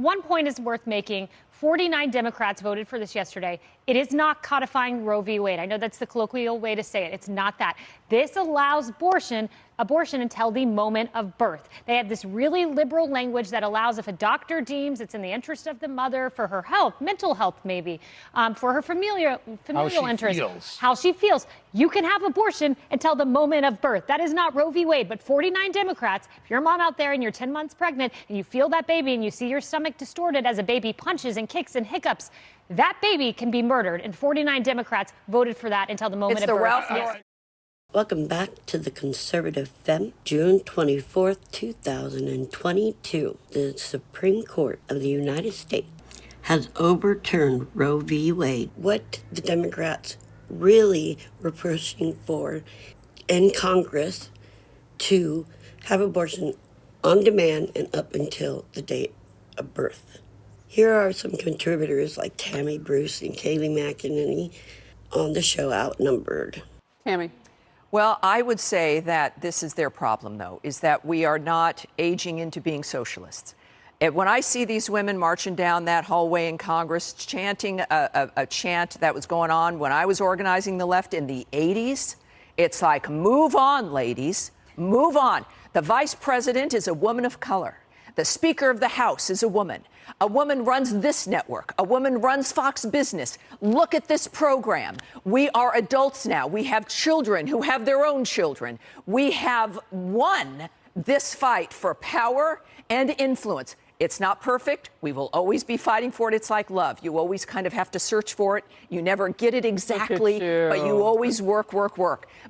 one point is worth making. 49 Democrats voted for this yesterday. It is not codifying Roe v. Wade. I know that's the colloquial way to say it. It's not that. This allows abortion until the moment of birth. They have this really liberal language that allows, if a doctor deems it's in the interest of the mother for her health, mental health maybe, for her familial interest, how she feels, you can have abortion until the moment of birth. That is not Roe v. Wade, but 49 Democrats, if you're a mom out there and you're 10 months pregnant and you feel that baby and you see your stomach distorted as a baby punches and kicks and hiccups, that baby can be murdered. And 49 Democrats voted for that until the moment of birth. Yes. Welcome back to the Conservative Femme, June 24th, 2022. The Supreme Court of the United States has overturned Roe v. Wade. What the Democrats really were pushing for in Congress to have abortion on demand and up until the date of birth. Here are some contributors like Tammy Bruce and Kayleigh McEnany on the show Outnumbered. Tammy. Well, I would say that this is their problem, though, is that we are not aging into being socialists. When I see these women marching down that hallway in Congress, chanting a chant that was going on when I was organizing the left in the 80s, it's like, move on, ladies, move on. The vice president is a woman of color. The Speaker of the House is a woman. A woman runs this network. A woman runs Fox Business. Look at this program. We are adults now. We have children who have their own children. We have won this fight for power and influence. It's not perfect. We will always be fighting for it. It's like love. You always kind of have to search for it. You never get it exactly, but you always work.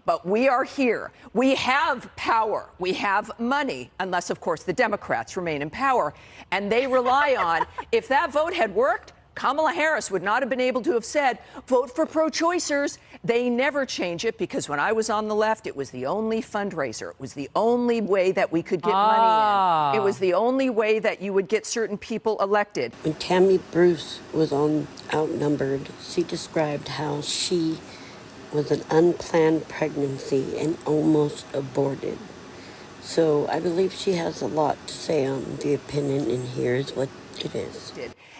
But we are here. We have power. We have money, unless, of course, the Democrats remain in power. And they rely on, if that vote had worked, Kamala Harris would not have been able to have said, vote for pro-choicers. They never change it because when I was on the left, it was the only fundraiser. It was the only way that we could get money in. It was the only way that you would get certain people elected. When Tammy Bruce was on Outnumbered, she described how she was an unplanned pregnancy and almost aborted. So I believe she has a lot to say on the opinion, and here's what it is.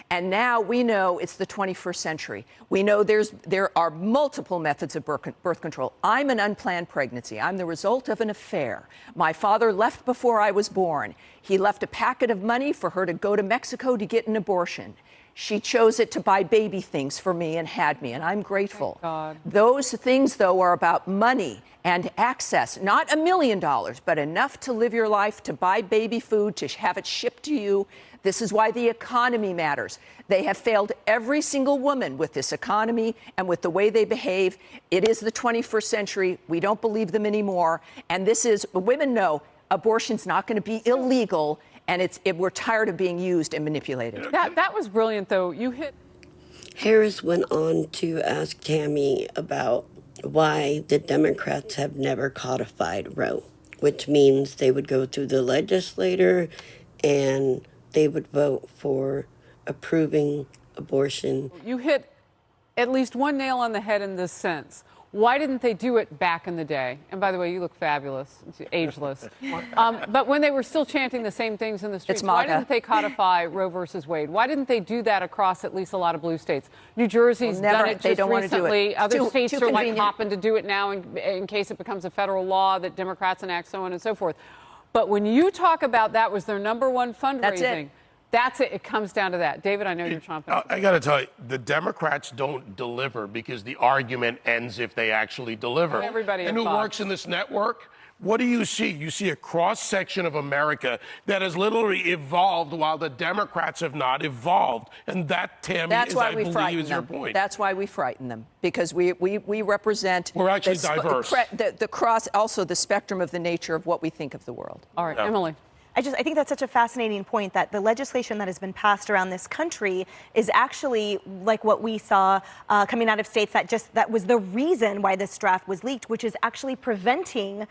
And now we know it's the 21st century. We know there are multiple methods of birth control. I'm an unplanned pregnancy. I'm the result of an affair. My father left before I was born. He left a packet of money for her to go to Mexico to get an abortion. She chose it to buy baby things for me and had me, and I'm grateful. Those things, though, are about money and access, not $1 million, but enough to live your life, to buy baby food, to have it shipped to you. This is why the economy matters. They have failed every single woman with this economy and with the way they behave. It is the 21st century. We don't believe them anymore. And this is, women know abortion's not going to be illegal, and we're tired of being used and manipulated. That was brilliant, though. You hit. Harris went on to ask Tammy about why the Democrats have never codified Roe, which means they would go through the legislature and they would vote for approving abortion. You hit at least one nail on the head in this sense. Why didn't they do it back in the day? And by the way, you look fabulous, ageless. But when they were still chanting the same things in the streets, why didn't they codify Roe versus Wade? Why didn't they do that across at least a lot of blue states? New Jersey's done it just recently. Other states are like hopping to do it now in case it becomes a federal law that Democrats enact, so on and so forth. But when you talk about that was their number one fundraising, that's it. It comes down to that. David, I know you're chomping. I got to tell you, the Democrats don't deliver because the argument ends if they actually deliver. Everybody and who works in this network? What do you see? You see a cross-section of America that has literally evolved while the Democrats have not evolved. And that, Tammy, I believe, is your point. That's why we frighten them, because we represent... We're actually diverse. The cross, also the spectrum of the nature of what we think of the world. All right, Emily. I think that's such a fascinating point, that the legislation that has been passed around this country is actually like what we saw coming out of states that was the reason why this draft was leaked, which is actually preventing,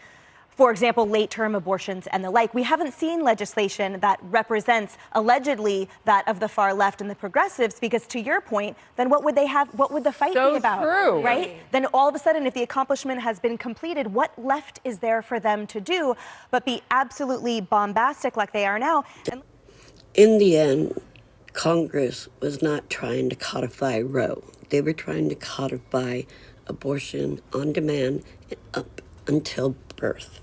for example, late-term abortions and the like. We haven't seen legislation that represents allegedly that of the far left and the progressives, because to your point, then what would they have? What would the fight be about? True. Right? Then all of a sudden, if the accomplishment has been completed, what left is there for them to do but be absolutely bombastic like they are now? In the end, Congress was not trying to codify Roe. They were trying to codify abortion on demand up until birth.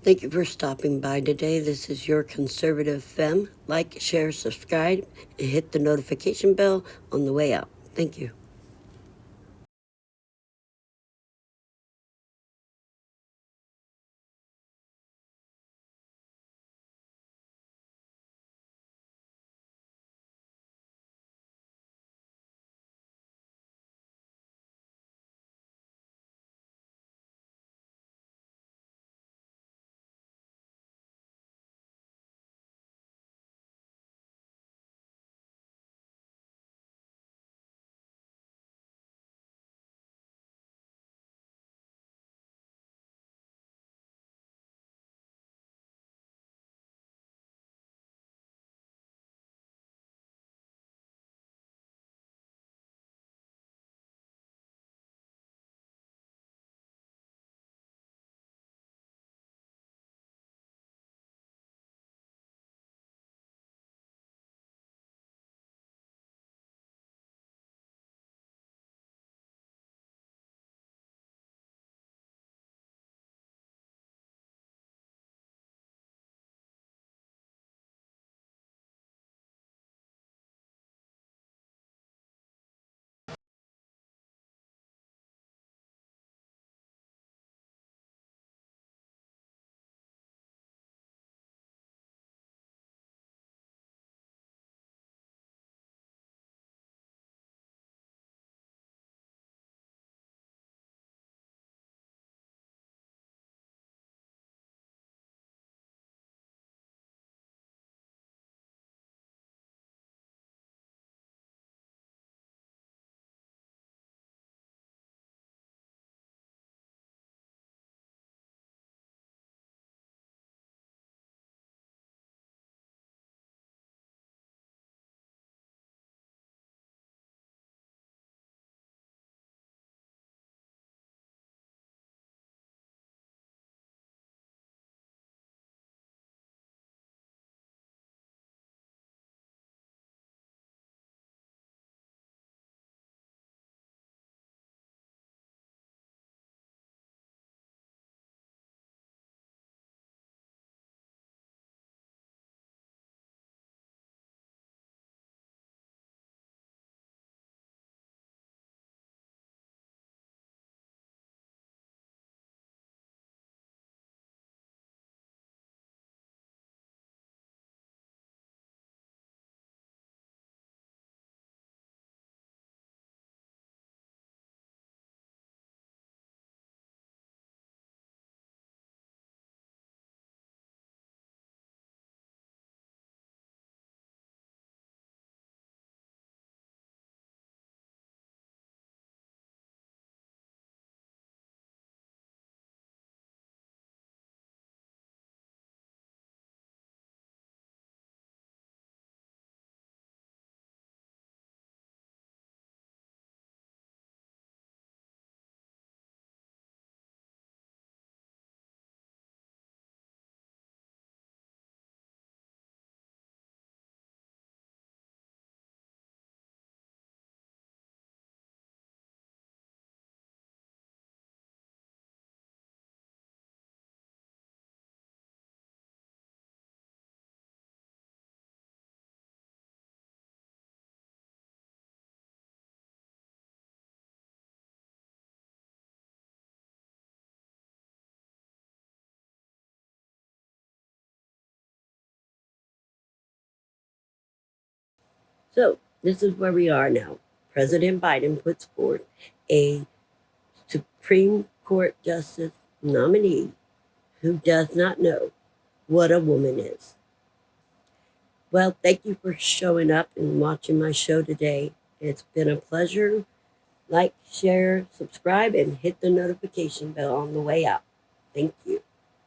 Thank you for stopping by today. This is your Conservative Femme. Like, share, subscribe, and hit the notification bell on the way out. Thank you. So this is where we are now. President Biden puts forth a Supreme Court Justice nominee who does not know what a woman is. Well, thank you for showing up and watching my show today. It's been a pleasure. Like, share, subscribe, and hit the notification bell on the way out. Thank you.